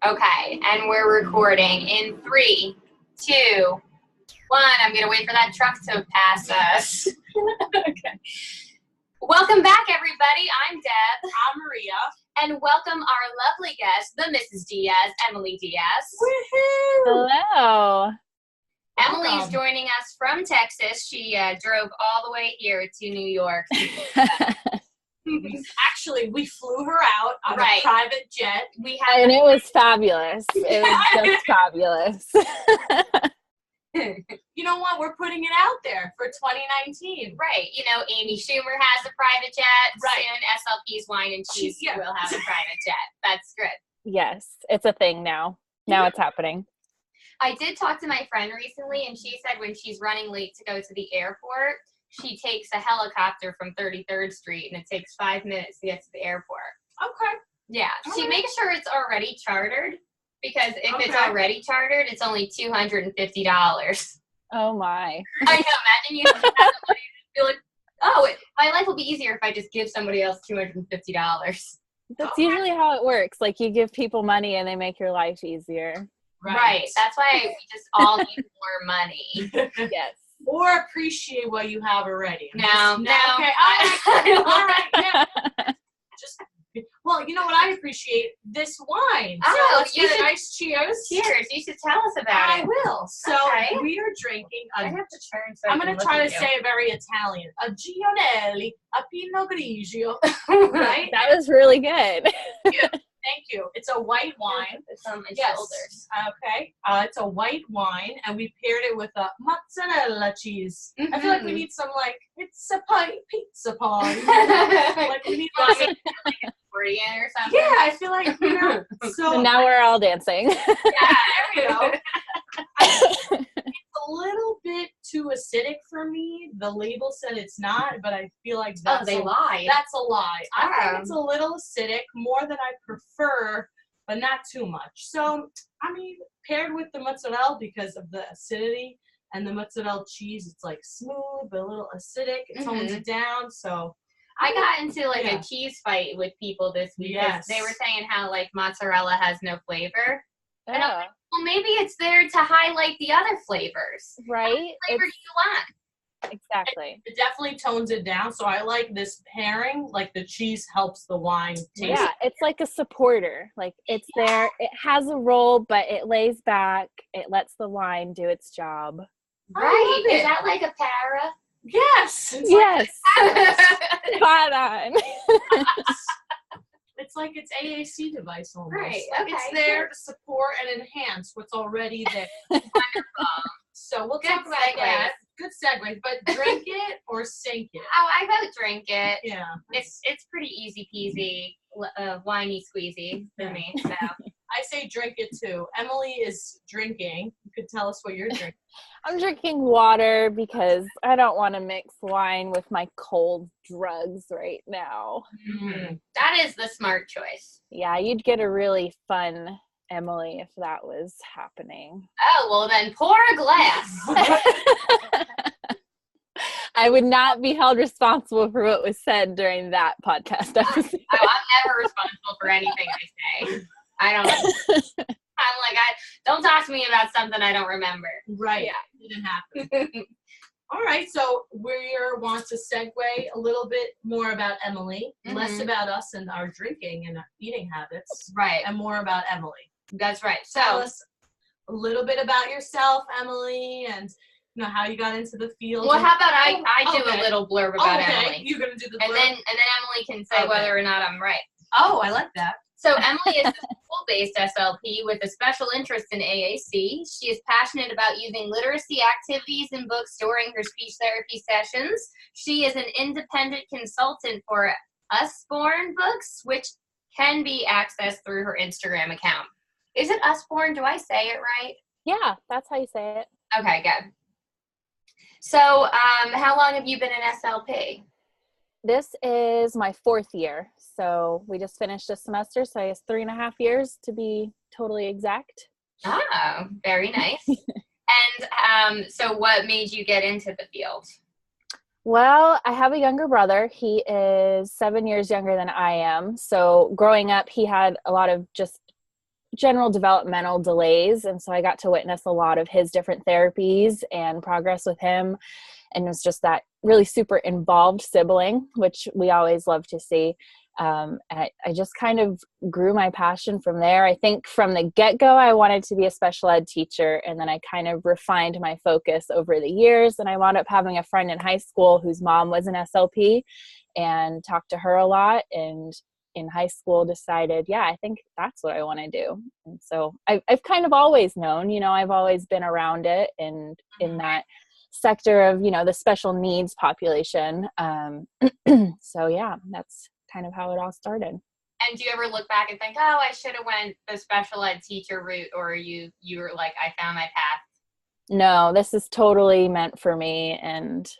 Okay, and we're recording in 3, 2, 1. I'm going to wait for that truck to pass us. Okay. Welcome back, everybody. I'm Deb. I'm Maria. And welcome our lovely guest, the Mrs. Diaz, Emily Diaz. Woohoo! Hello. Emily's joining us from Texas. She drove all the way here to New York. Actually, we flew her out on a private jet. And it was fabulous. It was just fabulous. You know what? We're putting it out there for 2019. Right. You know, Amy Schumer has a private jet. Right. Soon SLP's Wine and Cheese will have a private jet. That's good. Yes, it's a thing now. Now it's happening. I did talk to my friend recently, and she said when she's running late to go to the airport, she takes a helicopter from 33rd Street, and it takes 5 minutes to get to the airport. Okay. Yeah. She makes sure it's already chartered, because if it's already chartered, it's only $250. Oh, my. I know. Imagine you have that money and feel like, my life will be easier if I just give somebody else $250. That's usually how it works. Like, you give people money, and they make your life easier. Right. That's why we just all need more money. Yes. Or appreciate what you have already. No. Okay. All right. Yeah. Well, you know what I appreciate? This wine. So let's get a nice cheers. Cheers. You should tell us about it. I will. So we are drinking I have to turn so I'm going to try to say it very Italian. A Gionelli, a Pinot Grigio. Right? That was really good. Thank you. It's a white wine. It's on my shoulders. Okay. It's a white wine, and we paired it with a mozzarella cheese. Mm-hmm. I feel like we need some, it's a pizza pie. Like, we need like a accordion or something. Yeah, I feel like, So now we're all dancing. Yeah, there we go. It's a little bit too acidic for me. The label said it's not, but I feel like that's they lied. That's a lie. I think it's a little acidic, more than I prefer, but not too much. So, I mean, paired with the mozzarella because of the acidity and the mozzarella cheese, it's like smooth but a little acidic. It tones it down. So I got into a cheese fight with people this week because they were saying how mozzarella has no flavor. And I'm like, well, maybe it's there to highlight the other flavors. Right. What flavor do you want? Exactly. It definitely tones it down. So I like this pairing. Like the cheese helps the wine taste. Yeah, it's like a supporter. Like it's there. It has a role, but it lays back. It lets the wine do its job. Right. Is that like a para? Yes. Yes. Spot on. It's like it's AAC device almost. Right. Okay. It's there to support and enhance what's already there. Wonderful. So we'll talk about that. Good segue. But drink it or sink it. Oh, I vote drink it. Yeah. It's pretty easy peasy, winey squeezy for me. So I say drink it too. Emily is drinking. You could tell us what you're drinking. I'm drinking water because I don't want to mix wine with my cold drugs right now. Mm-hmm. That is the smart choice. Yeah, you'd get a really fun Emily if that was happening. Oh, well then pour a glass. I would not be held responsible for what was said during that podcast episode. Oh, I'm never responsible for anything I say. I don't. Don't talk to me about something I don't remember. Right. Yeah. It didn't happen. All right. So we want to segue a little bit more about Emily, less about us and our drinking and our eating habits. Right. And more about Emily. That's right. So tell us a little bit about yourself, Emily, and how you got into the field. Well, how about I do a little blurb about Emily. You're gonna do the blurb. And then Emily can say whether or not I'm right. Oh, I like that. So Emily is a school-based SLP with a special interest in AAC. She is passionate about using literacy activities and books during her speech therapy sessions. She is an independent consultant for Usborne Books, which can be accessed through her Instagram account. Is it Usborne? Do I say it right? Yeah, that's how you say it. Okay, good. So how long have you been an SLP? This is my 4th year. So we just finished a semester, so I guess 3.5 years to be totally exact. Oh, very nice. And so what made you get into the field? Well, I have a younger brother. He is 7 years younger than I am. So growing up, he had a lot of just general developmental delays. And so I got to witness a lot of his different therapies and progress with him. And it was just that really super involved sibling, which we always love to see. And I just kind of grew my passion from there. I think from the get-go, I wanted to be a special ed teacher, and then I kind of refined my focus over the years, and I wound up having a friend in high school whose mom was an SLP, and talked to her a lot, and in high school decided, yeah, I think that's what I want to do. And so I've kind of always known, I've always been around it, and in that sector of, the special needs population. So yeah, that's kind of how it all started. And do you ever look back and think, oh, I should have went the special ed teacher route, or you were like, I found my path? No, this is totally meant for me, and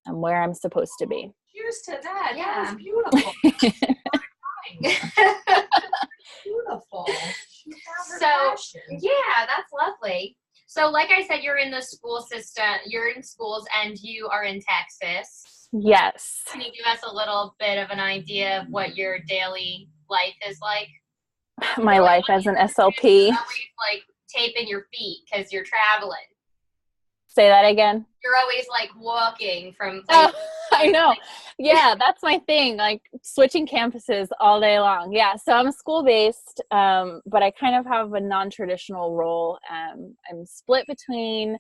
I'm where I'm supposed to be. Cheers to that. Yeah. That was beautiful. Beautiful. Yeah, that's lovely. So like I said, you're in the school system, you're in schools, and you are in Texas. Yes. Can you give us a little bit of an idea of what your daily life is like? My life as an SLP. You're always like taping your feet because you're traveling. Say that again. You're always like walking from. I know. Yeah, that's my thing. Like switching campuses all day long. Yeah. So I'm school based, but I kind of have a non-traditional role. I'm split between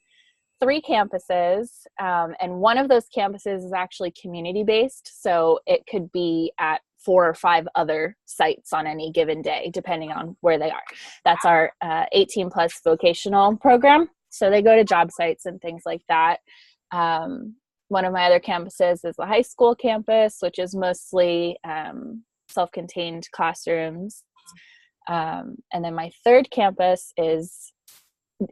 3 campuses, and one of those campuses is actually community based. So it could be at 4 or 5 other sites on any given day, depending on where they are. That's our 18 plus vocational program. So they go to job sites and things like that. One of my other campuses is the high school campus, which is mostly self-contained classrooms. And then my 3rd campus is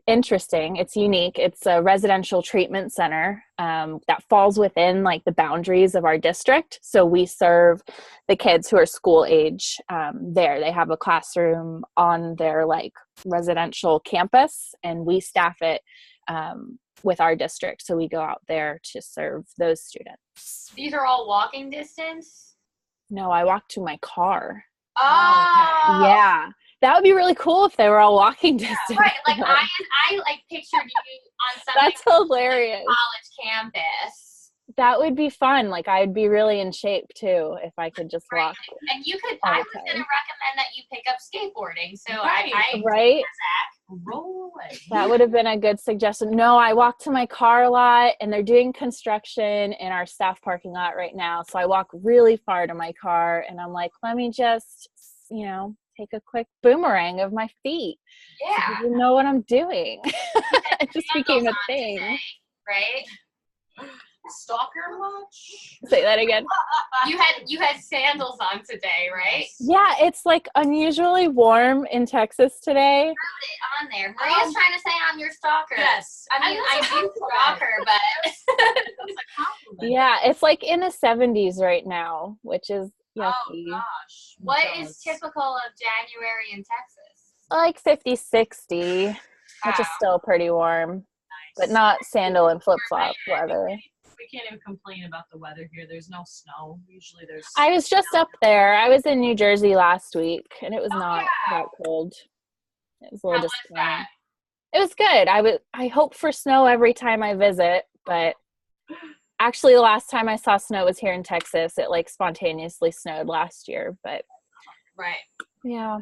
interesting. It's unique. It's a residential treatment center that falls within like the boundaries of our district. So we serve the kids who are school age there. They have a classroom on their like residential campus, and we staff it with our district. So we go out there to serve those students. These are all walking distance? No, I walk to my car. Oh, okay. Yeah. That would be really cool if they were all walking distance. Yeah, right. Like I like pictured you on some That's hilarious. college campus. That would be fun. Like I'd be really in shape too if I could just walk. And you could. I was going to recommend that you pick up skateboarding. So I right. Roll away. That would have been a good suggestion. No, I walk to my car a lot, and they're doing construction in our staff parking lot right now. So I walk really far to my car, and I'm like, let me just, take a quick boomerang of my feet. Yeah. So you know what I'm doing. It just became a thing. Today, right? Stalker much? Say that again. You had sandals on today, right? Yeah, it's like unusually warm in Texas today. Wrote it on there. Maria's trying to say I'm your stalker. Yes. I mean, I do stalk her, but yeah, it's like in the 70s right now, which is yucky. Oh gosh. What is typical of January in Texas? Like 50, 60, which is still pretty warm, Nice. but not sandal and flip-flop weather. We can't even complain about the weather here. There's no snow. Usually there's. I was just up there. I was in New Jersey last week, and it was not that cold. It was a little disappointing. It was good. I hope for snow every time I visit, but actually the last time I saw snow was here in Texas. It like spontaneously snowed last year, but right. Yeah.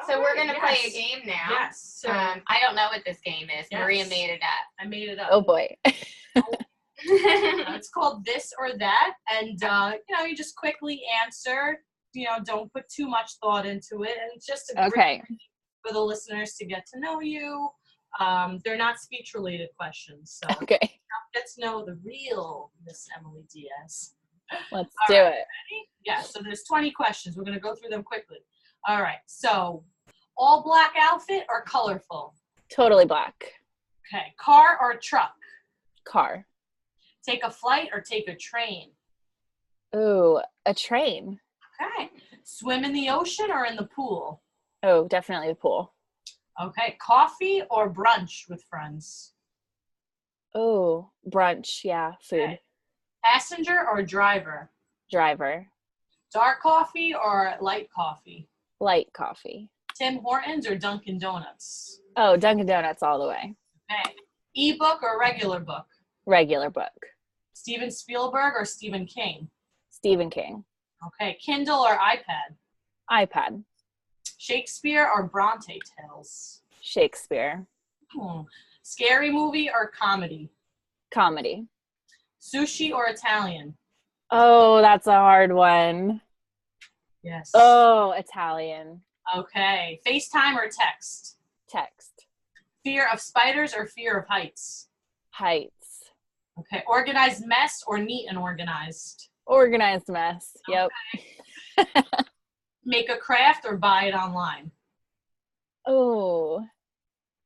So we're going to play a game now. Yes. So, I don't know what this game is. Yes. Maria made it up. I made it up. Oh boy. It's called This or That, and you just quickly answer. Don't put too much thought into it, and it's just a great way for the listeners to get to know you. They're not speech-related questions, so okay. Get to know the real Miss Emily Diaz. Let's do it. Ready? Yeah. So there's 20 questions. We're gonna go through them quickly. All right. So, all black outfit or colorful? Totally black. Okay. Car or truck? Car. Take a flight or take a train? Ooh, a train. Okay. Swim in the ocean or in the pool? Oh, definitely the pool. Okay. Coffee or brunch with friends? Oh, brunch. Yeah, food. Okay. Passenger or driver? Driver. Dark coffee or light coffee? Light coffee. Tim Hortons or Dunkin' Donuts? Oh, Dunkin' Donuts all the way. Okay. Ebook or regular book? Regular book. Steven Spielberg or Stephen King? Stephen King. Okay. Kindle or iPad? iPad. Shakespeare or Bronte tales? Shakespeare. Scary movie or comedy? Comedy. Sushi or Italian? Oh, that's a hard one. Yes. Oh, Italian. Okay. FaceTime or text? Text. Fear of spiders or fear of heights? Heights. Okay. Organized mess or neat and organized? Organized mess. Yep. Okay. Make a craft or buy it online? Oh,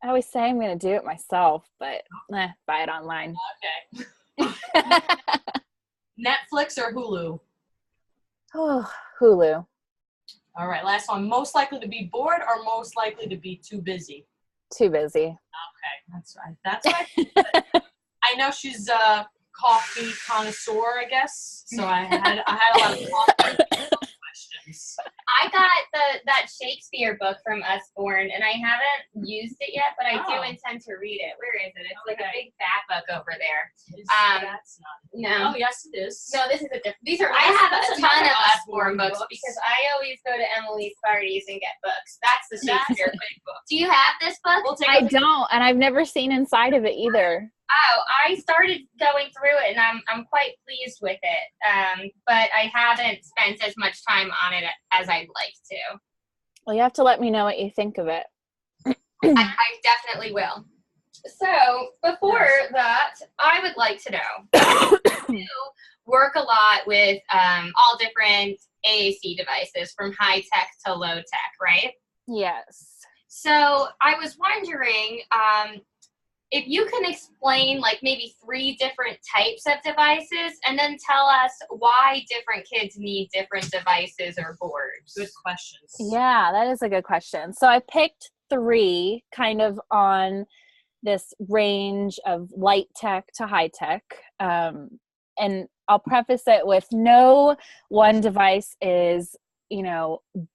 I always say I'm going to do it myself, but buy it online. Okay. Netflix or Hulu? Oh, Hulu. All right, last one. Most likely to be bored or most likely to be too busy? Too busy. Okay, that's right. That's right. I know she's a coffee connoisseur, I guess. So I had a lot of coffee questions. I got that Shakespeare book from Usborne, and I haven't used it yet, but I do intend to read it. Where is it? It's like a big fat book over there. That's not it. No. Oh, yes, it is. No, this is a different. These are. Well, I have that's a ton another of Usborne Usborne books because I always go to Emily's parties and get books. That's the Shakespeare book. Do you have this book? I don't, and I've never seen inside of it either. Oh, I started going through it, and I'm quite pleased with it. But I haven't spent as much time on it as I'd like to. Well, you have to let me know what you think of it. I definitely will. So before that, I would like to know. You work a lot with all different AAC devices, from high tech to low tech, right? Yes. So I was wondering if you can explain like maybe 3 different types of devices, and then tell us why different kids need different devices or boards. Good questions. Yeah, that is a good question. So I picked 3 kind of on this range of light tech to high tech. And I'll preface it with no one device is,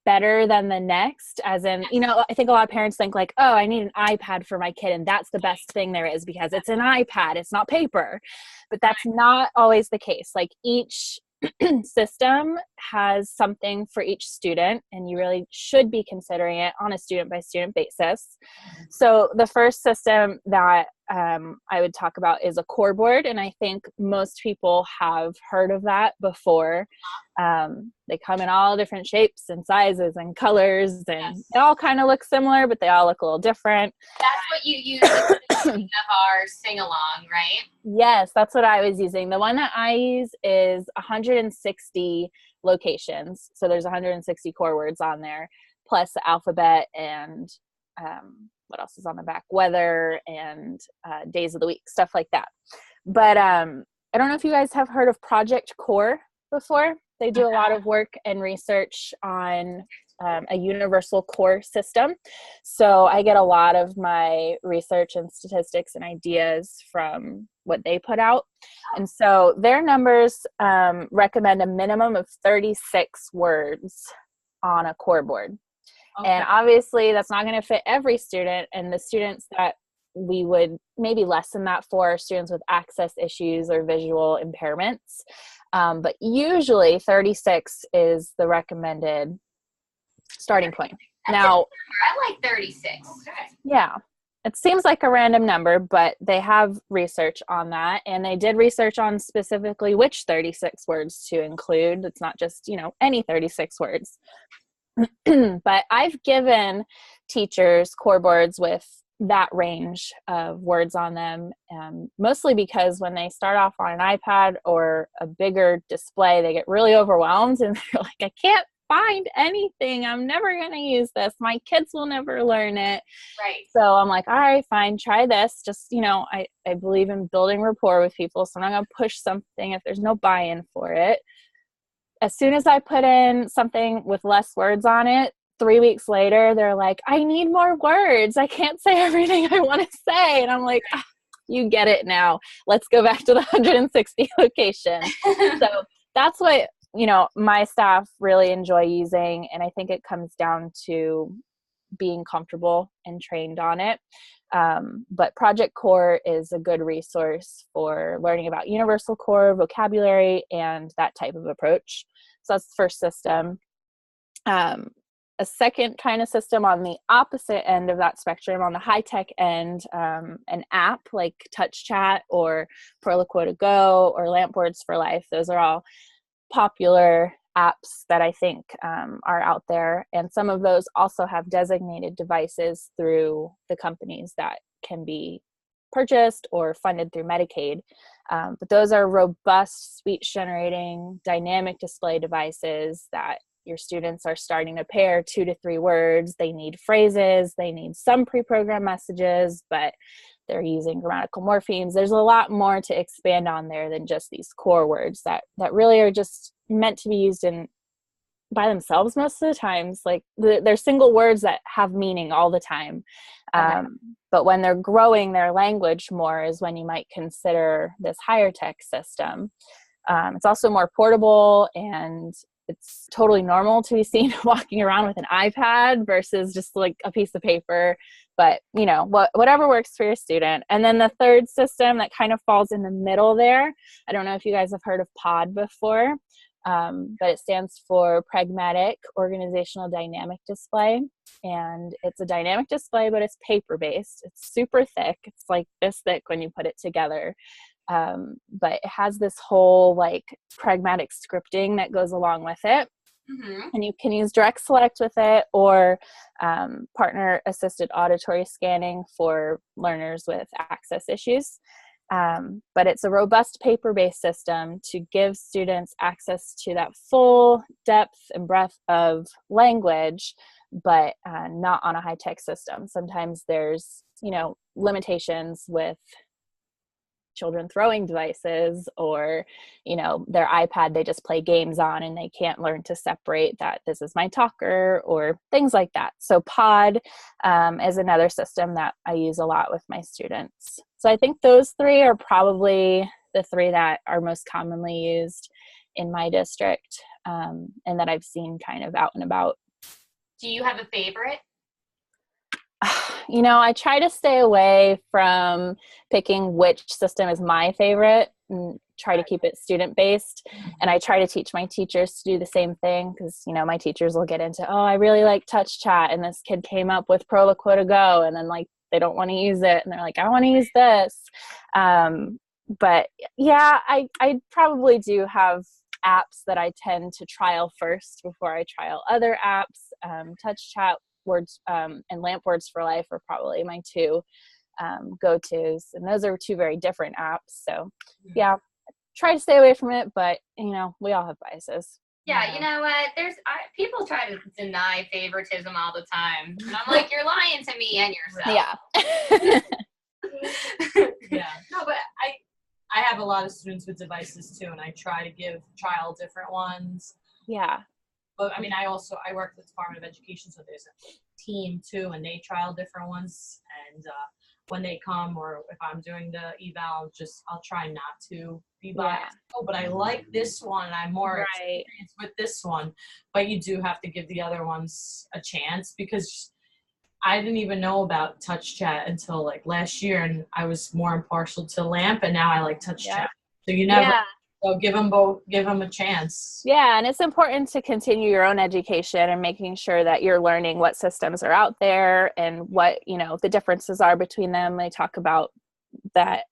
better than the next, as in, I think a lot of parents think like, oh, I need an iPad for my kid, and that's the best thing there is because it's an iPad, it's not paper. But that's not always the case. Like, each system has something for each student, and you really should be considering it on a student by student basis. So the first system that I would talk about is a core board, and I think most people have heard of that before. They come in all different shapes and sizes and colors, and they all kind of look similar, but they all look a little different. That's what you use at the beginning of our sing-along, right? Yes, that's what I was using. The one that I use is 160 locations. So there's 160 core words on there, plus the alphabet and what else is on the back? Weather and days of the week, stuff like that. But I don't know if you guys have heard of Project Core before. They do a lot of work and research on a universal core system. So I get a lot of my research and statistics and ideas from what they put out. And so their numbers recommend a minimum of 36 words on a core board. Okay. And obviously that's not going to fit every student, and the students that we would maybe lessen that for are students with access issues or visual impairments. But usually 36 is the recommended starting point. Now, I like 36. Okay. Yeah. It seems like a random number, but they have research on that, and they did research on specifically which 36 words to include. It's not just, any 36 words. But I've given teachers core boards with that range of words on them, mostly because when they start off on an iPad or a bigger display, they get really overwhelmed and they're like, I can't find anything. I'm never going to use this. My kids will never learn it. Right. So I'm like, all right, fine, try this. Just, I believe in building rapport with people, so I'm not going to push something if there's no buy-in for it. As soon as I put in something with less words on it, 3 weeks later, they're like, I need more words. I can't say everything I want to say. And I'm like, you get it now. Let's go back to the 160 location. So that's what, my staff really enjoy using. And I think it comes down to being comfortable and trained on it. But Project Core is a good resource for learning about universal core vocabulary and that type of approach. So that's the first system. A second kind of system on the opposite end of that spectrum, on the high-tech end, an app like Touch Chat or PreK Go or Lampboards for Life. Those are all popular apps that I think are out there. And some of those also have designated devices through the companies that can be purchased or funded through Medicaid. But those are robust speech-generating dynamic display devices that your students are starting to pair 2 to 3 words. They need phrases, they need some pre-programmed messages, but they're using grammatical morphemes. There's a lot more to expand on there than just these core words that really are just meant to be used in by themselves most of the times. Like they're single words that have meaning all the time. But when they're growing their language more is when you might consider this higher tech system. It's also more portable, and it's totally normal to be seen walking around with an iPad versus just like a piece of paper. But, you know, whatever works for your student. And then the third system that kind of falls in the middle there, I don't know if you guys have heard of POD before, but it stands for Pragmatic Organizational Dynamic Display. And it's a dynamic display, but it's paper-based. It's super thick. It's like this thick when you put it together. But it has this whole like pragmatic scripting that goes along with it. Mm-hmm. And you can use direct select with it or partner assisted auditory scanning for learners with access issues. But it's a robust paper-based system to give students access to that full depth and breadth of language, but not on a high-tech system. Sometimes there's, you know, limitations with children throwing devices, or, you know, their iPad they just play games on and they can't learn to separate that this is my talker or things like that. So POD is another system that I use a lot with my students. So I think those 3 are probably the 3 that are most commonly used in my district, and that I've seen kind of out and about. Do you have a favorite? You know, I try to stay away from picking which system is my favorite and try to keep it student-based. And I try to teach my teachers to do the same thing because, you know, my teachers will get into, oh, I really like Touch Chat, and this kid came up with PreK Go, and then, like, they don't want to use it, and they're like, I want to use this. But, yeah, I probably do have apps that I tend to trial first before I trial other apps. Touch Chat, Words and Lampboards for Life are probably my 2 go-tos, and those are 2 very different apps. So yeah, try to stay away from it, but you know, we all have biases. Yeah, you know what? People try to deny favoritism all the time, and I'm like, you're lying to me and yourself. Yeah. Yeah. No, but I have a lot of students with devices too, and I try to trial different ones. Yeah. But I mean, I work with the Department of Education, so there's a team too, and they trial different ones. And when they come, or if I'm doing the eval, I'll try not to be biased. Yeah. Oh, but I like this one, and I'm more experienced with this one. But you do have to give the other ones a chance, because I didn't even know about Touch Chat until like last year, and I was more impartial to Lamp, and now I like Touch Chat. So you never. Yeah. So give them a chance. Yeah, and it's important to continue your own education and making sure that you're learning what systems are out there and what, you know, the differences are between them. They talk about that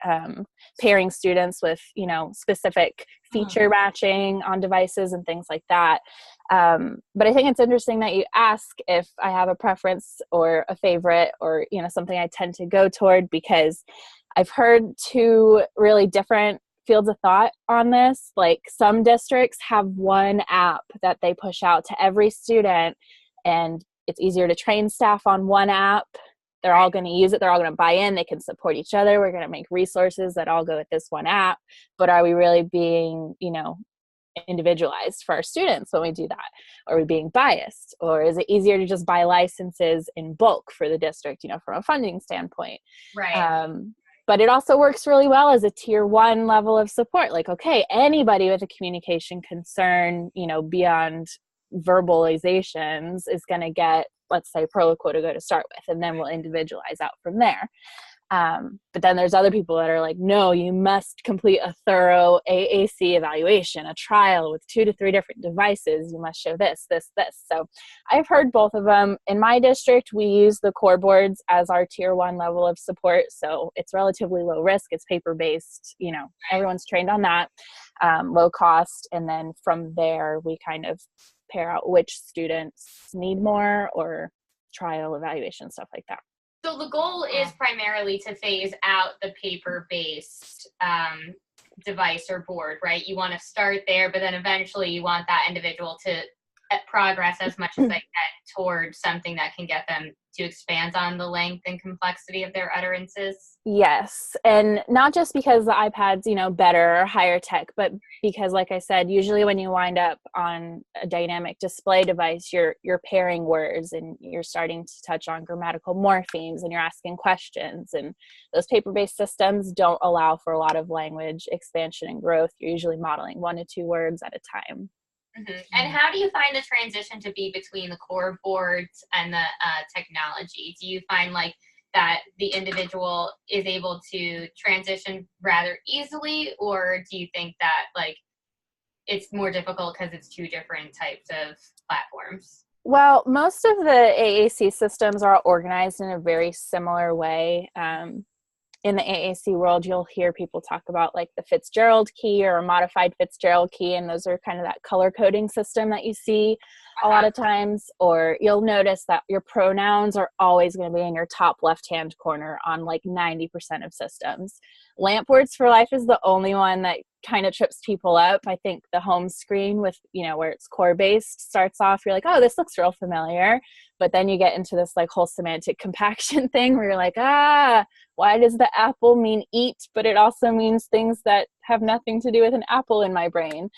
pairing students with, you know, specific feature matching on devices and things like that. But I think it's interesting that you ask if I have a preference or a favorite or, you know, something I tend to go toward, because I've heard 2 really different fields of thought on this. Like, some districts have one app that they push out to every student, and it's easier to train staff on one app. They're all going to use it. They're all going to buy in. They can support each other. We're going to make resources that all go with this one app. But are we really being, you know, individualized for our students when we do that? Are we being biased? Or is it easier to just buy licenses in bulk for the district, you know, from a funding standpoint? Right. But it also works really well as a tier 1 level of support. Like, okay, anybody with a communication concern, you know, beyond verbalizations is going to get let's say, PreK to go to start with, and then we'll individualize out from there. But then there's other people that are like, no, you must complete a thorough AAC evaluation, a trial with 2 to 3 different devices. You must show this, this, this. So I've heard both of them. In my district, we use the core boards as our tier 1 level of support. So it's relatively low risk. It's paper-based. You know, everyone's trained on that, low cost. And then from there, we kind of pair out which students need more or trial evaluation, stuff like that. So the goal is primarily to phase out the paper-based device or board, right? You want to start there, but then eventually you want that individual to progress as much as they can towards something that can get them to expand on the length and complexity of their utterances. Yes. And not just because the iPad's, you know, better or higher tech, but because, like I said, usually when you wind up on a dynamic display device, you're pairing words and you're starting to touch on grammatical morphemes and you're asking questions. And those paper-based systems don't allow for a lot of language expansion and growth. You're usually modeling 1 to 2 words at a time. Mm-hmm. And how do you find the transition to be between the core boards and the technology? Do you find like that the individual is able to transition rather easily, or do you think that like it's more difficult because it's 2 different types of platforms? Well, most of the AAC systems are organized in a very similar way. In the AAC world, you'll hear people talk about like the Fitzgerald key or a modified Fitzgerald key, and those are kind of that color coding system that you see a lot of times. Or you'll notice that your pronouns are always going to be in your top left-hand corner on like 90% of systems. Lamp Words for Life is the only one that kind of trips people up. I think the home screen with, you know, where it's core based starts off, you're like, oh, this looks real familiar. But then you get into this like whole semantic compaction thing where you're like, why does the apple mean eat? But it also means things that have nothing to do with an apple in my brain.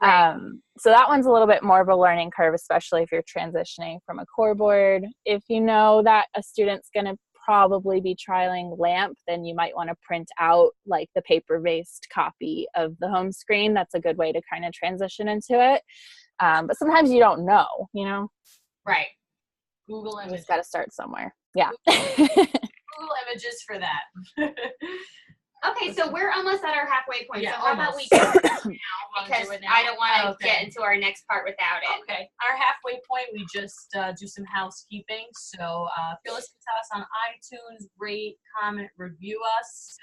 Right. So that one's a little bit more of a learning curve, especially if you're transitioning from a core board. If you know that a student's going to probably be trialing LAMP, then you might want to print out like the paper-based copy of the home screen. That's a good way to kind of transition into it. But sometimes you don't know, you know? Right. Google Images. It's got to start somewhere. Yeah. Google Images for that. Okay, so we're almost at our halfway point. Yeah, so how about we do it now? Because I don't want to get into our next part without it. Okay. Our halfway point, we just do some housekeeping. So if you're listening to us on iTunes, rate, comment, review us.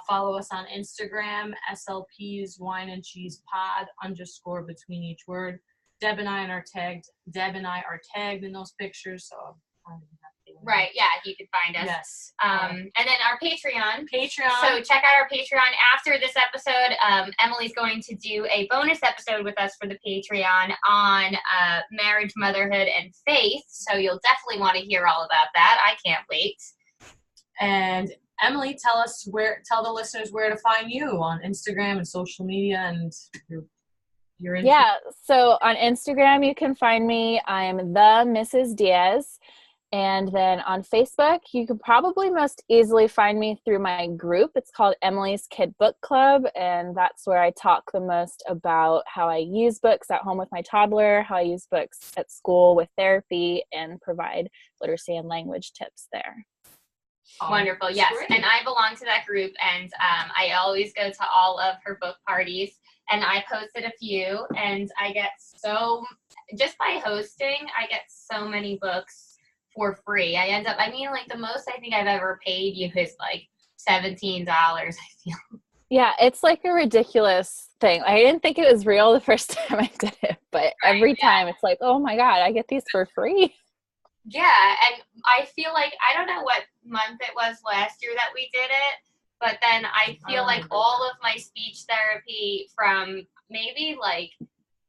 Follow us on Instagram, SLP's Wine and Cheese Pod _ between each word. Deb and I are tagged in those pictures, so right, yeah, you can find us. Yes. And then our Patreon. So check out our Patreon after this episode. Emily's going to do a bonus episode with us for the Patreon on marriage, motherhood, and faith. So you'll definitely want to hear all about that. I can't wait. And Emily, tell the listeners where to find you on Instagram and social media and your Yeah, so on Instagram you can find me. I'm the Mrs. Diaz. And then on Facebook, you can probably most easily find me through my group. It's called Emily's Kid Book Club, and that's where I talk the most about how I use books at home with my toddler, how I use books at school with therapy, and provide literacy and language tips there. Wonderful, yes. Great. And I belong to that group, and I always go to all of her book parties, and I posted a few, and I get just by hosting, I get so many books for free. Like the most I think I've ever paid you is like $17, I feel. Yeah, it's like a ridiculous thing. I didn't think it was real the first time I did it, but every time it's like, oh my God, I get these for free. Yeah, and I feel like, I don't know what month it was last year that we did it, but then I feel like all of my speech therapy from maybe like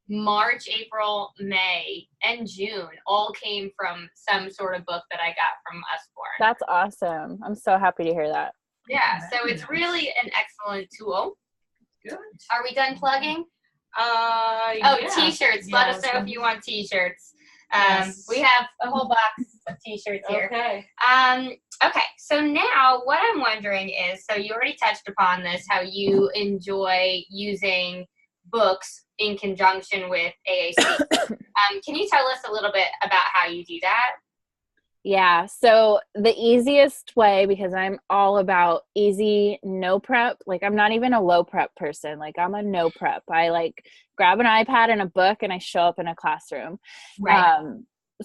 March, April, May, and June all came from some sort of book that I got from Usborne. That's awesome. I'm so happy to hear that. Yeah, so it's really an excellent tool. Good. Are we done plugging? Yeah. T-shirts. Let us know if you want T-shirts. Yes. We have a whole box of T-shirts here. Okay. Okay, so now what I'm wondering is, so you already touched upon this, how you enjoy using books in conjunction with AAC. Can you tell us a little bit about how you do that? Yeah. So the easiest way, because I'm all about easy, no prep, like I'm not even a low prep person. Like I'm a no prep. I like grab an iPad and a book and I show up in a classroom. Right.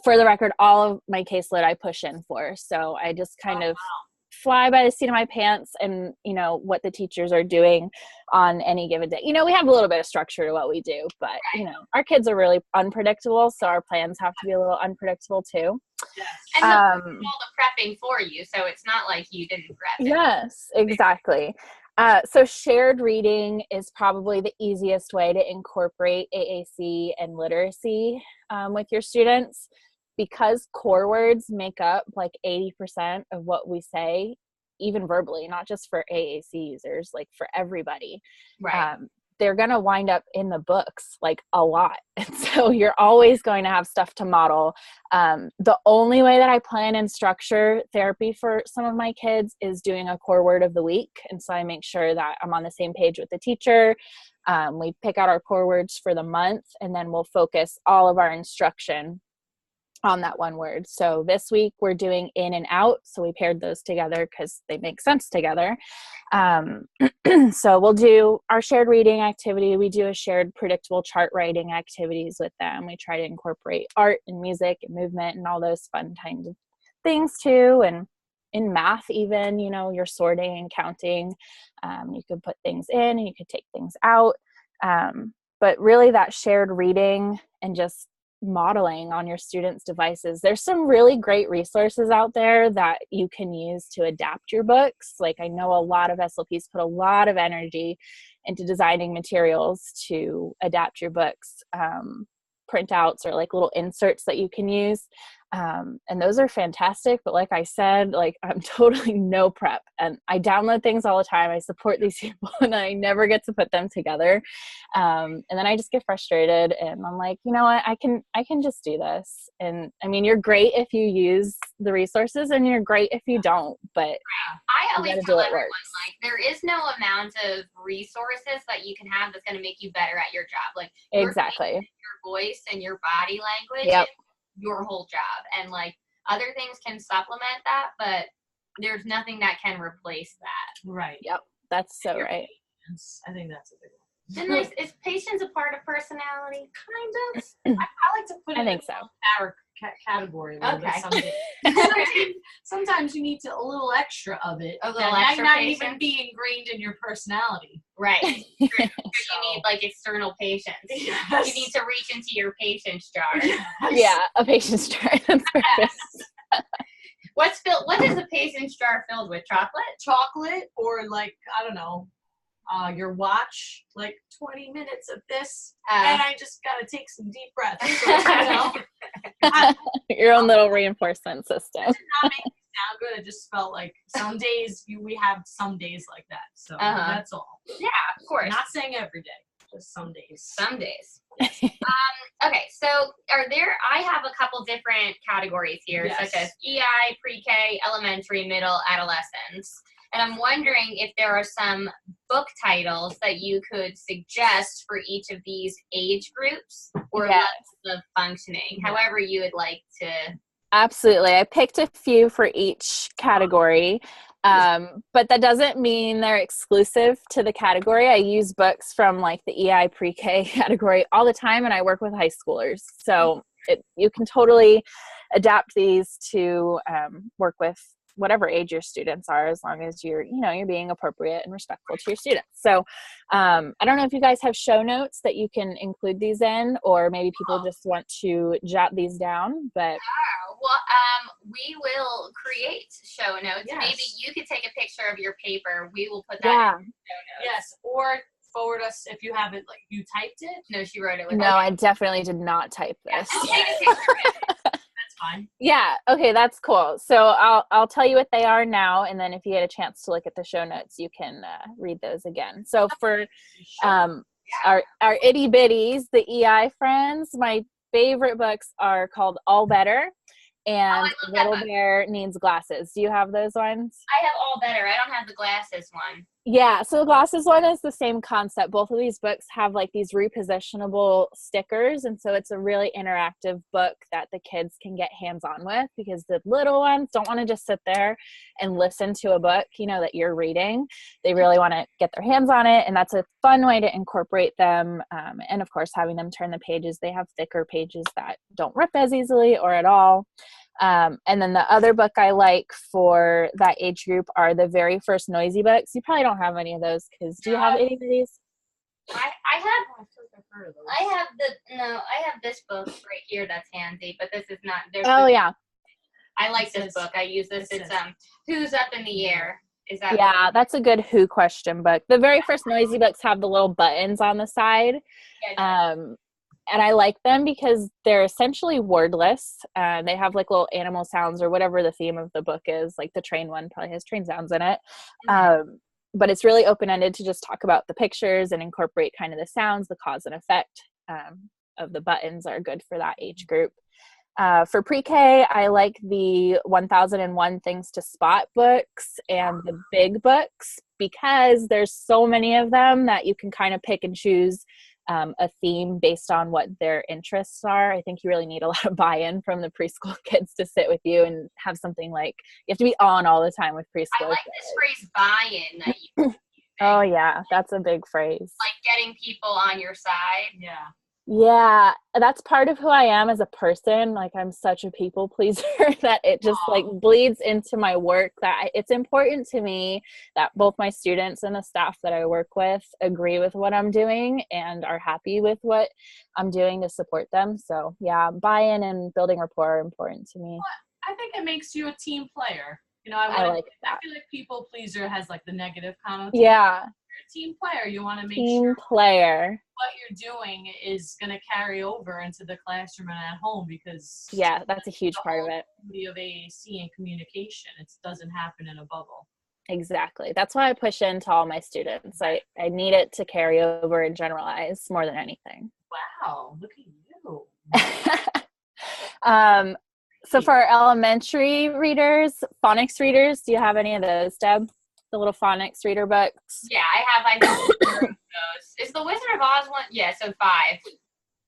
For the record, all of my caseload I push in for. So I just kind of fly by the seat of my pants and, you know, what the teachers are doing on any given day. You know, we have a little bit of structure to what we do, but, you know, our kids are really unpredictable. So our plans have to be a little unpredictable too. Yes. And all the prepping for you. So it's not like you didn't prep it. Yes, exactly. So shared reading is probably the easiest way to incorporate AAC and literacy with your students, because core words make up like 80% of what we say, even verbally, not just for AAC users, like for everybody. Right. They're going to wind up in the books like a lot. And so you're always going to have stuff to model. The only way that I plan and structure therapy for some of my kids is doing a core word of the week. And so I make sure that I'm on the same page with the teacher. We pick out our core words for the month, and then we'll focus all of our instruction on that one word. So this week we're doing in and out. So we paired those together because they make sense together. So we'll do our shared reading activity. We do a shared predictable chart writing activities with them. We try to incorporate art and music and movement and all those fun kinds of things too. And in math even, you know, you're sorting and counting. You could put things in and you could take things out. But really that shared reading and just modeling on your students' devices. There's some really great resources out there that you can use to adapt your books. Like I know a lot of SLPs put a lot of energy into designing materials to adapt your books, printouts or like little inserts that you can use. And those are fantastic. But like I said, like I'm totally no prep, and I download things all the time. I support these people and I never get to put them together. And then I just get frustrated and I'm like, you know what, I can just do this. And I mean, you're great if you use the resources and you're great if you don't, but I always tell everyone, like, there is no amount of resources that you can have that's going to make you better at your job. Like exactly, your voice and your body language. Yep. Your whole job, and like other things can supplement that, but there's nothing that can replace that. Right. Yep. That's so right. I think that's a big one. Is patience a part of personality? Kind of. I like to put it in our category. Okay. Sometimes you need a little extra of it. A little extra not even be ingrained in your personality. Right. You need like external patience. Yes. You need to reach into your patience jar. Yes. Yeah, a patience jar. That's perfect. What is a patience jar filled with? Chocolate, or like, I don't know, your watch, like 20 minutes of this, and I just gotta take some deep breaths. So, you know, your own little reinforcement system. It did not make me sound good. It just felt like some days we have some days like that. So that's all. Yeah, of course. Not saying every day, just some days. Some days. Okay, so I have a couple different categories here, such as EI, PreK, elementary, middle, adolescence. And I'm wondering if there are some book titles that you could suggest for each of these age groups or levels of functioning, however you would like to. Absolutely. I picked a few for each category, but that doesn't mean they're exclusive to the category. I use books from like the EI PreK category all the time, and I work with high schoolers. So you can totally adapt these to work with whatever age your students are, as long as you're being appropriate and respectful to your students. So I don't know if you guys have show notes that you can include these in, or maybe people just want to jot these down, but. We will create show notes. Yes. Maybe you could take a picture of your paper. We will put that in show notes. Yes, or forward us if you haven't, like, you typed it? No, she wrote it. I definitely did not type this. I'll take a picture of it. Fine. Yeah. Okay. That's cool. So I'll tell you what they are now, and then if you get a chance to look at the show notes, you can read those again. So for our itty bitties, the EI friends, my favorite books are called All Better and Little Bear Needs Glasses. Do you have those ones? I have All Better. I don't have the glasses one. Yeah, so the glasses one is the same concept. Both of these books have like these repositionable stickers, and so it's a really interactive book that the kids can get hands-on with, because the little ones don't want to just sit there and listen to a book, you know, that you're reading. They really want to get their hands on it, and that's a fun way to incorporate them. And of course, having them turn the pages. They have thicker pages that don't rip as easily or at all. And then the other book I like for that age group are the very first noisy books. You probably don't have any of those, because do you have any of these? I have this book right here that's handy, but this is not. Yeah. I like this book. I use this. It's Who's Up in the Air. Is that? Yeah, that's a good who question book. The very first noisy books have the little buttons on the side. Yeah, and I like them because they're essentially wordless. They have like little animal sounds or whatever the theme of the book is. Like the train one probably has train sounds in it. But it's really open-ended to just talk about the pictures and incorporate kind of the sounds. The cause and effect of the buttons are good for that age group. For pre-K, I like the 1001 Things to Spot books and the big books, because there's so many of them that you can kind of pick and choose a theme based on what their interests are. I think you really need a lot of buy-in from the preschool kids to sit with you and have something like, you have to be on all the time with preschool. I like this phrase buy-in that you Oh yeah, that's a big phrase. Like getting people on your side. Yeah, that's part of who I am as a person. Like, I'm such a people pleaser that it just like bleeds into my work, that it's important to me that both my students and the staff that I work with agree with what I'm doing and are happy with what I'm doing to support them. So yeah, buy-in and building rapport are important to me. Well, I think it makes you a team player. You know, I like that. I feel like people pleaser has like the negative connotation. Yeah. You're a team player. You want to make Team sure player. what you're doing is going to carry over into the classroom and at home, because yeah, that's a huge part of it. The beauty of AAC and communication, it doesn't happen in a bubble. Exactly. That's why I push into all my students. I need it to carry over and generalize more than anything. Wow, look at you. So for our elementary readers, phonics readers, do you have any of those, Deb? The little phonics reader books? Yeah, I have those. Is the Wizard of Oz one? Yeah, so 5.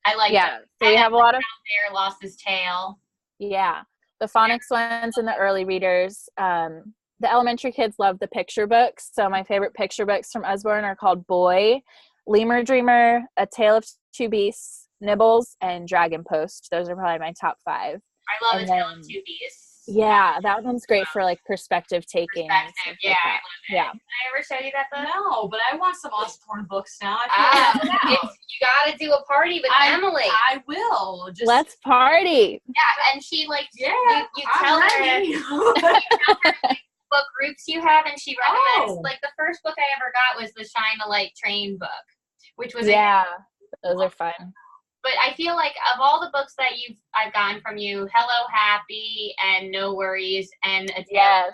I like yeah. those. So you have a lot of Bear lost his tail. Yeah. The phonics ones and the early readers. The elementary kids love the picture books. So my favorite picture books from Usborne are called Boy, Lemur Dreamer, A Tale of Two Beasts, Nibbles, and Dragon Post. Those are probably my top 5. I love A Tale of Two Beasts. Yeah, that one's great for like perspective taking. Yeah, I love it. Yeah. Did I ever show you that book? No, but I want some Usborne books now. You got to do a party with Emily. I will. Let's party. Yeah, and she like you tell her like, what groups you have, and she recommends like the first book I ever got was the Shine a Light Train book, which was those are fun. But I feel like of all the books that I've gotten from you, Hello Happy and No Worries and A Tale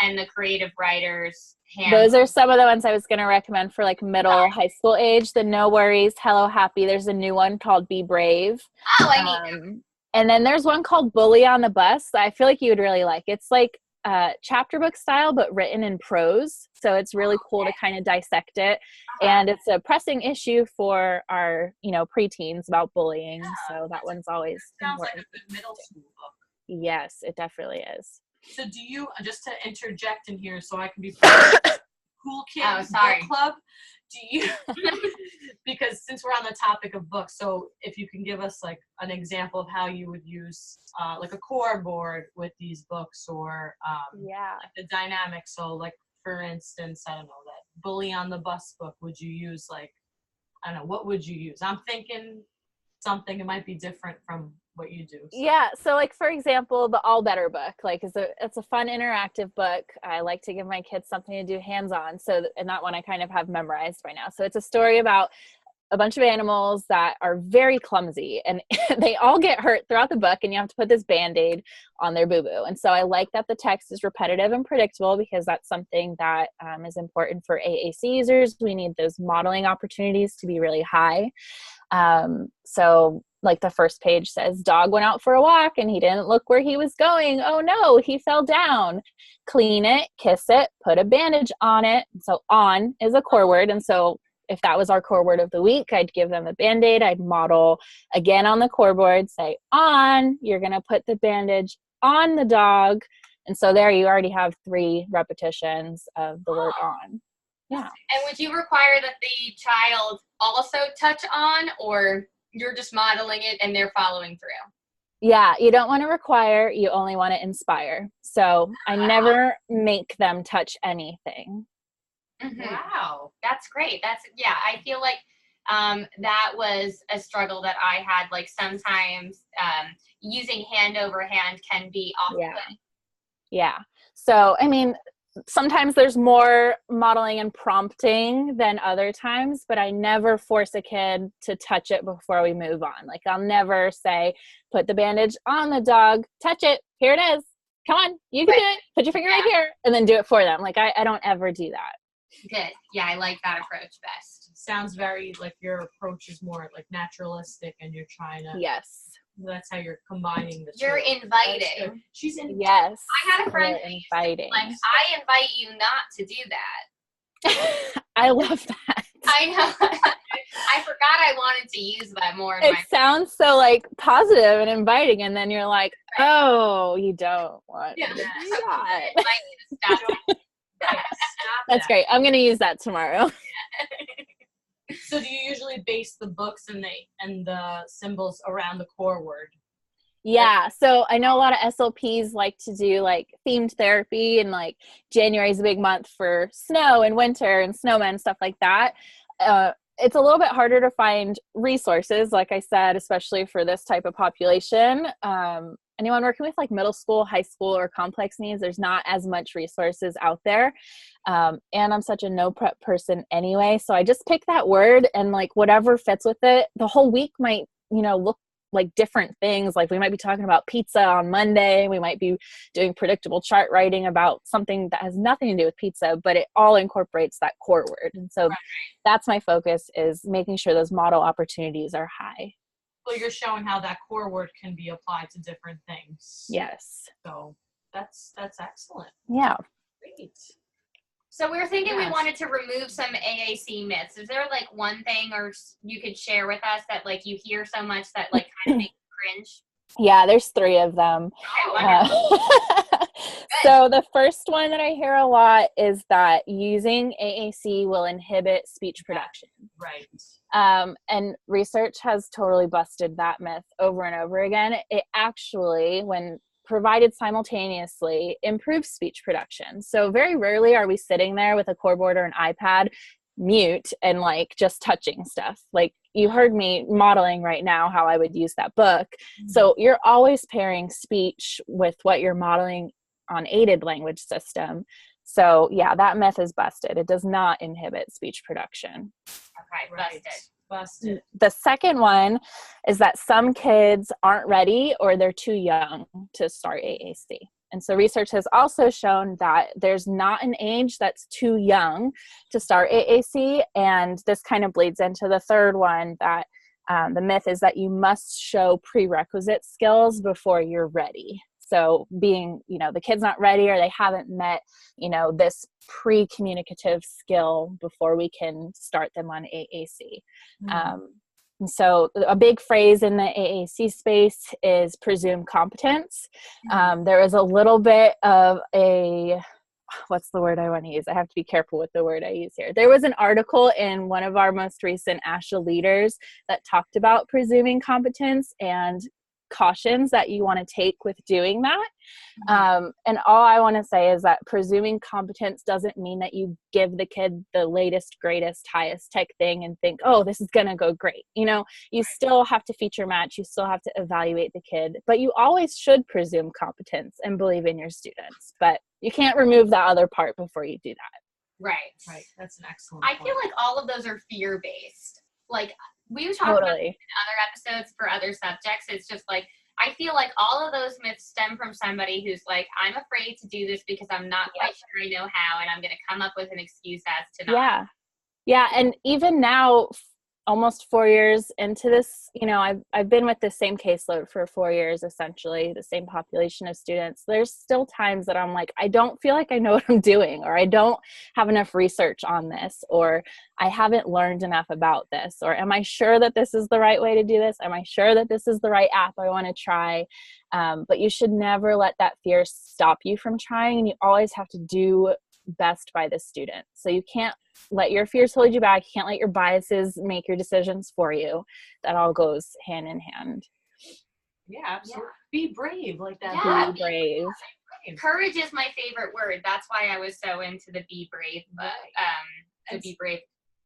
and the Creative Writers. Those are some of the ones I was going to recommend for like middle high school age. The No Worries, Hello Happy. There's a new one called Be Brave. Oh, I need them. And then there's one called Bully on the Bus that I feel like you would really like. It's like chapter book style, but written in prose. So it's really cool to kind of dissect it. And it's a pressing issue for our, preteens about bullying. So that one's always sounds important. like a good middle school book. Yes, it definitely is. So do you, just to interject in here so I can be part of the cool kid book club, do you, because since we're on the topic of books, so if you can give us like an example of how you would use like a core board with these books, or like the dynamics. So like, for instance, I don't know, that Bully on the Bus book, would you use like, I don't know, what would you use? I'm thinking something, it might be different from what you do. So. Yeah, so like for example, the All Better book, like it's a fun interactive book. I like to give my kids something to do hands-on. So and that one I kind of have memorized by now. So it's a story about a bunch of animals that are very clumsy, and they all get hurt throughout the book, and you have to put this Band-Aid on their boo-boo. And so I like that the text is repetitive and predictable, because that's something that is important for AAC users. We need those modeling opportunities to be really high. So like the first page says, dog went out for a walk and he didn't look where he was going. Oh no, he fell down. Clean it, kiss it, put a bandage on it. So on is a core word. And so if that was our core word of the week, I'd give them a Band-Aid. I'd model again on the core board, say on, you're going to put the bandage on the dog. And so there you already have 3 repetitions of the word on. Yeah. And would you require that the child also touch on, or you're just modeling it and they're following through? Yeah, you don't want to require, you only want to inspire. So I never make them touch anything. Mm-hmm. Wow, that's great. I feel like that was a struggle that I had. Like sometimes using hand over hand can be off-putting. Yeah. So, I mean, sometimes there's more modeling and prompting than other times, but I never force a kid to touch it before we move on. Like I'll never say, put the bandage on the dog, touch it, here it is. Come on, you can do it. Put your finger right here, and then do it for them. Like I don't ever do that. Good. Yeah, I like that approach best. Sounds very like your approach is more like naturalistic, and you're trying to. Yes. That's how you're combining the two. You're inviting. She's in. Yes. I had a friend inviting. Like, I invite you not to do that. I love that. I know. I forgot I wanted to use that more. It sounds so like positive and inviting, and then you're like, oh, you don't want to do that. Stop That's great. I'm going to use that tomorrow. So do you usually base the books and the symbols around the core word? Yeah. So I know a lot of SLPs like to do like themed therapy, and like January is a big month for snow and winter and snowmen and stuff like that. It's a little bit harder to find resources, like I said, especially for this type of population. Anyone working with like middle school, high school, or complex needs, there's not as much resources out there. And I'm such a no prep person anyway. So I just pick that word and like whatever fits with it. The whole week might, look like different things. Like we might be talking about pizza on Monday. We might be doing predictable chart writing about something that has nothing to do with pizza, but it all incorporates that core word. And so that's my focus, is making sure those model opportunities are high. Well, you're showing how that core word can be applied to different things. Yes. So that's excellent. Yeah. Great. So we were thinking we wanted to remove some AAC myths. Is there like one thing or you could share with us that like you hear so much that like kind of makes you cringe? Yeah, there's 3 of them. So the first one that I hear a lot is that using AAC will inhibit speech production. Right. And research has totally busted that myth over and over again. It actually, when provided simultaneously, improves speech production. So very rarely are we sitting there with a core board or an iPad mute and like just touching stuff. Like you heard me modeling right now how I would use that book. Mm-hmm. So you're always pairing speech with what you're modeling on aided language system. So yeah, that myth is busted. It does not inhibit speech production. Okay, busted. The second one is that some kids aren't ready or they're too young to start AAC. And so research has also shown that there's not an age that's too young to start AAC. And this kind of bleeds into the third one, that the myth is that you must show prerequisite skills before you're ready. So being, the kid's not ready or they haven't met, this pre-communicative skill before we can start them on AAC. Mm-hmm. And so a big phrase in the AAC space is presumed competence. There is a little bit of what's the word I want to use? I have to be careful with the word I use here. There was an article in one of our most recent ASHA leaders that talked about presuming competence and cautions that you want to take with doing that. And all I want to say is that presuming competence doesn't mean that you give the kid the latest, greatest, highest tech thing and think, oh, this is going to go great. You still have to feature match. You still have to evaluate the kid, but you always should presume competence and believe in your students. But you can't remove that other part before you do that. Right. That's an excellent point. I feel like all of those are fear-based. Like, we've talked about in other episodes for other subjects. It's just like, I feel like all of those myths stem from somebody who's like, I'm afraid to do this because I'm not quite sure I know how, and I'm going to come up with an excuse as to not. Yeah. And even now, almost 4 years into this, you know, I've been with the same caseload for 4 years, essentially, the same population of students. There's still times that I'm like, I don't feel like I know what I'm doing, or I don't have enough research on this, or I haven't learned enough about this, or am I sure that this is the right way to do this? Am I sure that this is the right app I want to try? But you should never let that fear stop you from trying, and you always have to do best by the student. So you can't let your fears hold you back. You can't let your biases make your decisions for you. That all goes hand in hand. Yeah, absolutely. Yeah. Be brave like that. Yeah, be brave. Courage is my favorite word. That's why I was so into the Be Brave book, the Be Brave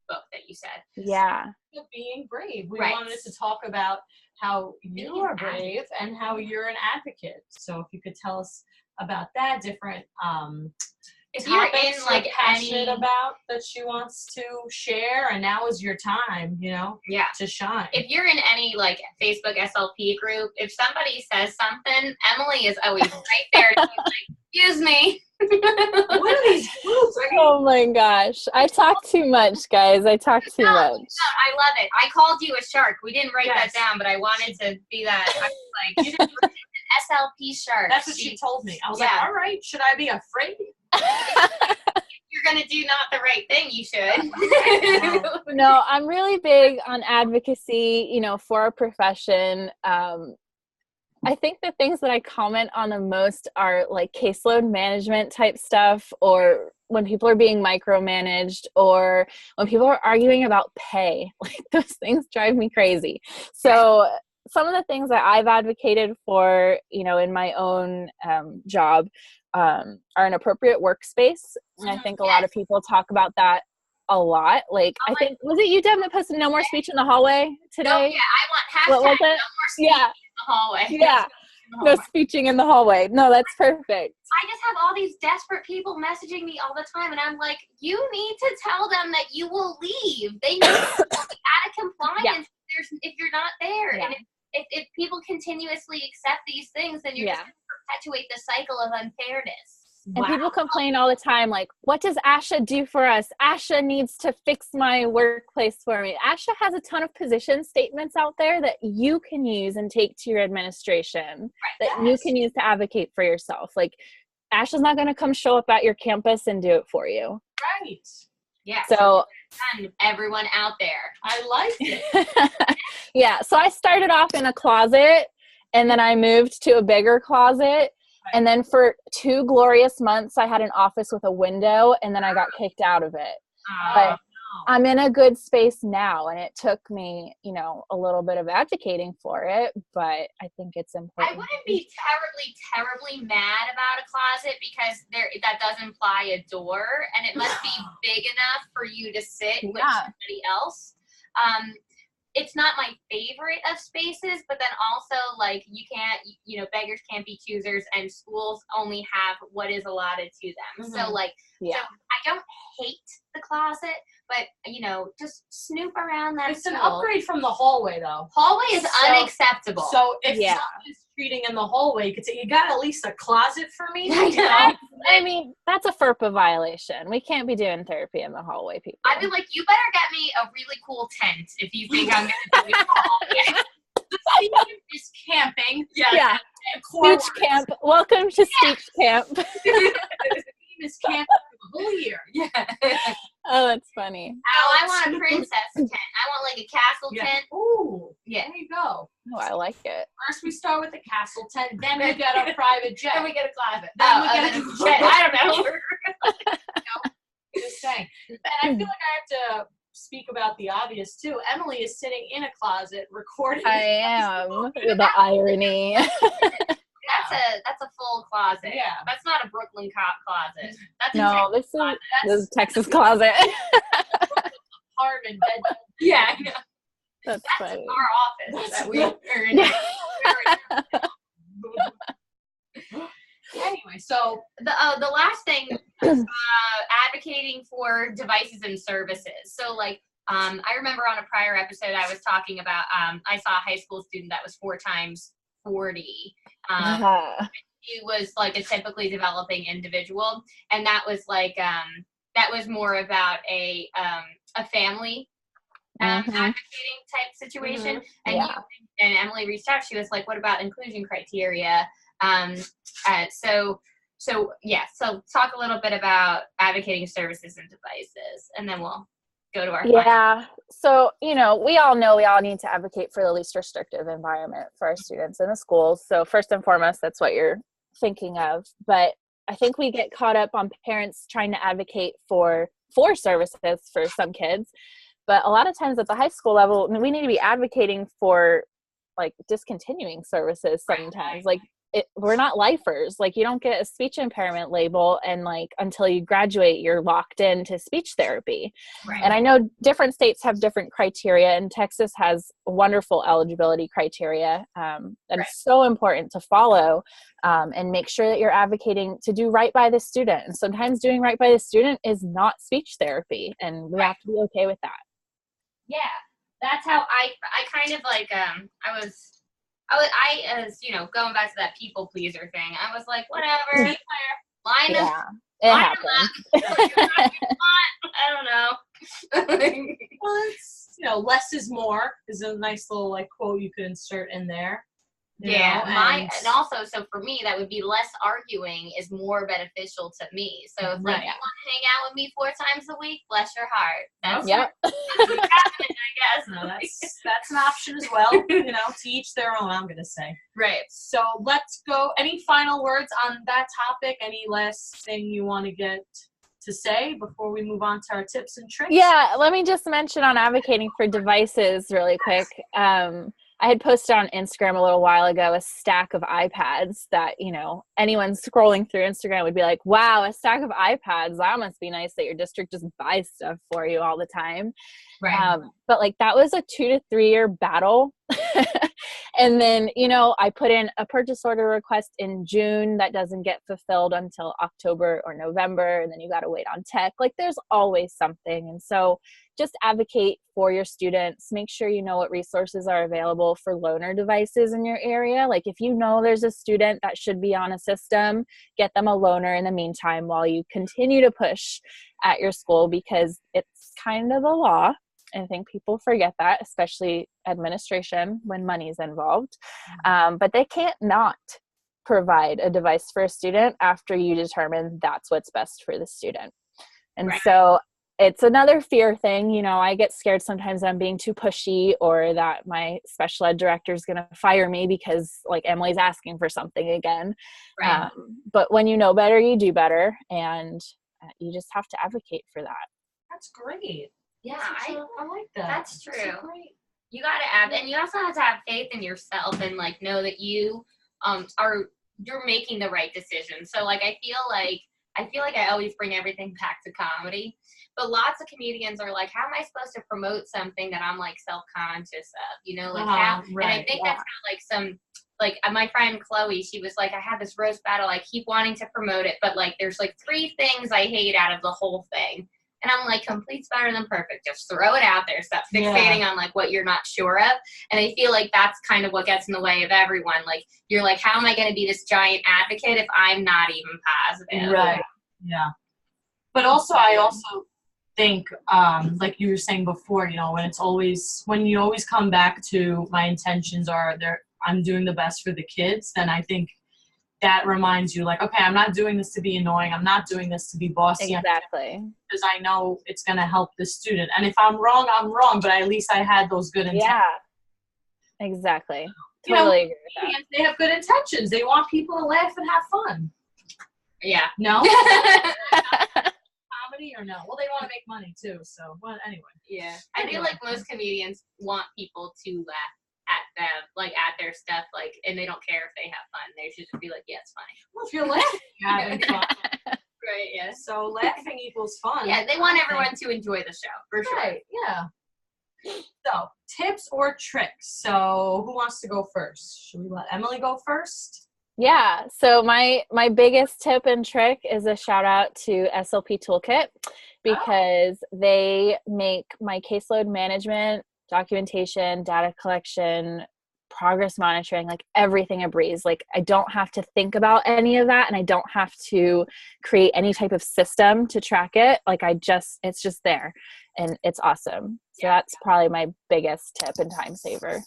book that you said. Yeah. Being brave. We wanted to talk about how you are brave and how you're an advocate. So if you could tell us about that, different if you're in like passionate about that she wants to share, and now is your time, you know, to shine. If you're in any like Facebook SLP group, if somebody says something, Emily is always right there to be like, excuse me. What are these groups? Oh my gosh. I talk too much, guys. I talk too much. No, I love it. I called you a shark. We didn't write that down, but I wanted to be that. I was like, you didn't write an SLP shark. That's what she told me. I was like, all right, should I be afraid? If you're gonna do not the right thing, you should. No, I'm really big on advocacy, you know, for our profession. I think the things that I comment on the most are like caseload management type stuff, or when people are being micromanaged, or when people are arguing about pay. Like, those things drive me crazy. So some of the things that I've advocated for, you know, in my own job are an appropriate workspace. And I think a lot of people talk about that a lot. Like, I think, was it you, Deb, that posted no more speech in the hallway today? Oh, yeah, I want hashtag what was it? no more speech in the hallway. Yeah. No speeching in the hallway. No, that's perfect. I just have all these desperate people messaging me all the time, and I'm like, you need to tell them that you will leave. They need to be out of compliance if you're not there. And if people continuously accept these things, then you're just going to perpetuate the cycle of unfairness. And people complain all the time, like, what does ASHA do for us? ASHA needs to fix my workplace for me. ASHA has a ton of position statements out there that you can use and take to your administration, that you can use to advocate for yourself. Like, ASHA's not going to come show up at your campus and do it for you. Right. Yeah. So everyone out there. I like it. Yeah. So I started off in a closet, and then I moved to a bigger closet. And then for 2 glorious months, I had an office with a window, and then I got kicked out of it. But I'm in a good space now, and it took me, you know, a little bit of advocating for it, but I think it's important. I wouldn't be terribly mad about a closet, because that does imply a door, and it must be big enough for you to sit with somebody else. It's not my favorite of spaces, but then also, like, you can't, you know, beggars can't be choosers, and schools only have what is allotted to them. Mm-hmm. So, like, so I don't hate the closet, but, you know, just snoop around that. It's an upgrade from the hallway, though. Hallway is unacceptable. So if someone's treating in the hallway, you could say, you got at least a closet for me? I mean, that's a FERPA viation. We can't be doing therapy in the hallway, people. I'd be like, you better get me a really cool tent if you think I'm going to do it in the hallway. The theme is camping. Yeah. Speech camp. Welcome to speech camp. The theme is camping the whole year. Yeah. Oh, that's funny. Oh, I want a princess tent. I want like a castle tent. Ooh, there you go. Oh, I like it. First we start with the castle tent, then we get a private jet. Then we get a closet. Then we get a jet. I don't know. Just saying. And I feel like I have to speak about the obvious too. Emily is sitting in a closet recording. I am, with the irony. That's a full closet. Yeah. That's not a Brooklyn closet. That's a this is Texas closet. Apartment bed. Yeah. That's funny. Our office that we are in. Anyway, so the last thing, advocating for devices and services. So, like, I remember on a prior episode I was talking about, I saw a high school student that was 4 times 40. He was like a typically developing individual, and that was like that was more about a family advocating type situation. And and Emily reached out. She was like, "What about inclusion criteria?" So talk a little bit about advocating services and devices, and then we'll go to our final. So, we all know we all need to advocate for the least restrictive environment for our students in the schools. So first and foremost, that's what you're thinking of. But I think we get caught up on parents trying to advocate for services for some kids. But a lot of times at the high school level, we need to be advocating for like discontinuing services sometimes. Like we're not lifers. Like you don't get a speech impairment label and like until you graduate, you're locked into speech therapy. Right. And I know different states have different criteria, and Texas has wonderful eligibility criteria that is so important to follow and make sure that you're advocating to do right by the student. And sometimes doing right by the student is not speech therapy, and we have to be okay with that. Yeah, that's how I kind of like I was going back to that people pleaser thing. I was like, whatever, line them up. I don't know. Well, it's less is more is a nice little like quote you could insert in there. And also, so for me, that would be less arguing is more beneficial to me. So if like you want to hang out with me 4 times a week, bless your heart. That's happening, I guess. No, that's an option as well. To each their own, I'm gonna say. Right. So let's go. Any final words on that topic? Any last thing you want to get to say before we move on to our tips and tricks? Yeah, let me just mention on advocating for devices really quick. I had posted on Instagram a little while ago a stack of iPads that, anyone scrolling through Instagram would be like, wow, a stack of iPads. That must be nice that your district just buys stuff for you all the time. Right. But like that was a 2 to 3 year battle. And then, I put in a purchase order request in June that doesn't get fulfilled until October or November. And then you got to wait on tech. Like there's always something. And so just advocate for your students. Make sure you know what resources are available for loaner devices in your area. Like if you know there's a student that should be on a system, get them a loaner in the meantime while you continue to push at your school, because it's kind of the law. I think people forget that, especially administration when money is involved. But they can't not provide a device for a student after you determine that's what's best for the student. And so it's another fear thing. I get scared sometimes that I'm being too pushy or that my special ed director is going to fire me because like Emily's asking for something again. Right. But when you know better, you do better. And you just have to advocate for that. That's great. Yeah, I like that. That's true. That's great. You got to and you also have to have faith in yourself and like know that you you're making the right decision. So like I feel like I always bring everything back to comedy, but lots of comedians are like, how am I supposed to promote something that I'm like self-conscious of? How? And I think that's kind of like my friend Chloe, she was like, I have this roast battle. I keep wanting to promote it, but like there's like 3 things I hate out of the whole thing. And I'm like, complete's better than perfect. Just throw it out there. Stop fixating on like what you're not sure of. And I feel like that's kind of what gets in the way of everyone. Like you're like, how am I going to be this giant advocate if I'm not even positive? Right. Yeah. But also, I also think, like you were saying before, when you always come back to my intentions are I'm doing the best for the kids, then I think that reminds you like, okay, I'm not doing this to be annoying. I'm not doing this to be bossy. Exactly. Because I know it's going to help the student. And if I'm wrong, I'm wrong, but at least I had those good intentions. Yeah, exactly. Totally agree with that. They have good intentions. They want people to laugh and have fun. Yeah. No? Comedy or no? Well, they want to make money too, so, well, anyway. Yeah. I feel like most comedians want people to laugh at them, like at their stuff, like, and they don't care if they have fun. They should just be like, yeah, it's funny. Well, if you're laughing, you're having fun. Right, yeah. So laughing equals fun. Yeah, they want everyone to enjoy the show, for sure. Right, yeah. So, tips or tricks? So, who wants to go first? Should we let Emily go first? Yeah, so my biggest tip and trick is a shout out to SLP Toolkit, because they make my caseload management, documentation, data collection, progress monitoring, like everything a breeze. Like I don't have to think about any of that, and I don't have to create any type of system to track it. Like it's just there. and it's awesome. So that's probably my biggest tip and time saver.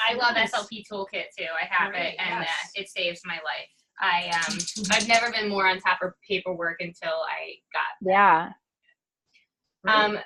I love SLP Toolkit too. I have it, and it saves my life. I've never been more on top of paperwork until I got that.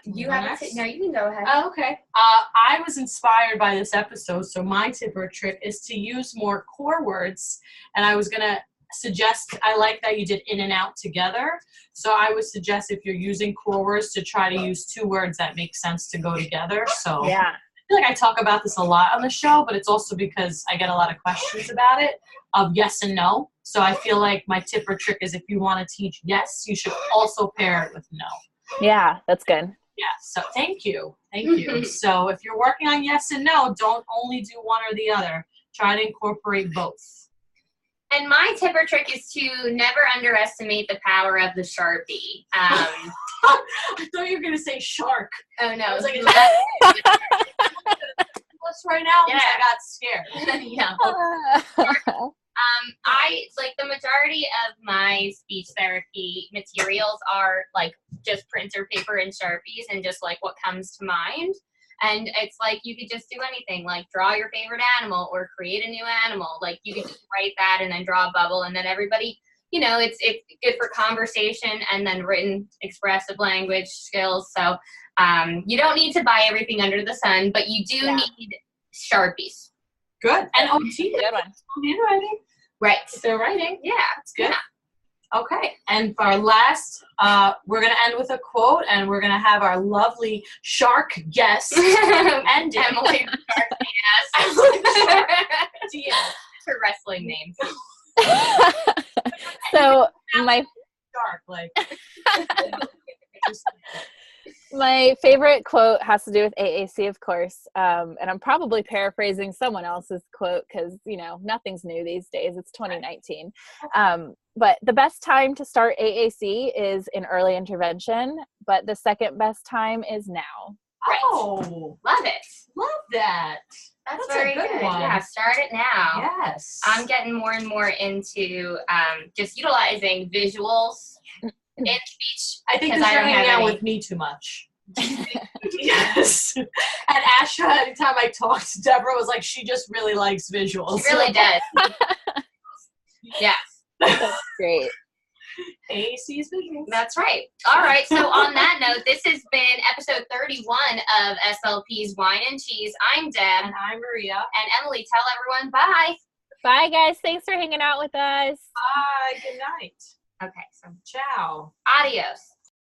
You have no, you can go ahead. Oh, okay. I was inspired by this episode, so my tip or trick is to use more core words, and I was gonna suggest, I like that you did in and out together, so I would suggest if you're using core words to try to use 2 words that make sense to go together. So I feel like I talk about this a lot on the show, but it's also because I get a lot of questions about it of yes and no. So I feel like my tip or trick is if you want to teach yes, you should also pair it with no. Yeah, that's good. Yeah, so thank you. So if you're working on yes and no, don't only do one or the other. Try to incorporate both. And my tip or trick is to never underestimate the power of the Sharpie. I thought you were going to say shark. Oh, no. I was like, is that right now? Yeah. I got scared. Yeah. I like the majority of my speech therapy materials are like just printer paper and Sharpies and just like what comes to mind. And it's like you could just do anything, like draw your favorite animal or create a new animal. Like you could just write that and then draw a bubble, and then everybody, you know, it's good for conversation and then written expressive language skills. So you don't need to buy everything under the sun, but you do need Sharpies. Good. And OT, good one. Handwriting. Right. They're writing. Yeah. That's good. Yeah. Okay, and for our last, we're going to end with a quote, and we're going to have our lovely shark guest end it. Emily Diaz. Her wrestling name. So my Shark, like. My favorite quote has to do with AAC, of course, and I'm probably paraphrasing someone else's quote because, you know, nothing's new these days. It's 2019. But the best time to start AAC is in early intervention, but the second best time is now. Right. Oh, Love it. love that. That's very very good. one. Yeah, start it now. Yes. I'm getting more and more into just utilizing visuals in speech. I think because you're I don't hanging have out any. with me too much. Yes. And Asha, anytime I talked to Deborah, was like, she just really likes visuals. She really does. Yeah. That's great. AAC's visuals. That's right. All right. So on that note, this has been episode 31 of SLP's Wine and Cheese. I'm Deb. And I'm Maria. And Emily, tell everyone bye. Bye, guys. Thanks for hanging out with us. Bye. Good night. Okay. So Ciao. adios.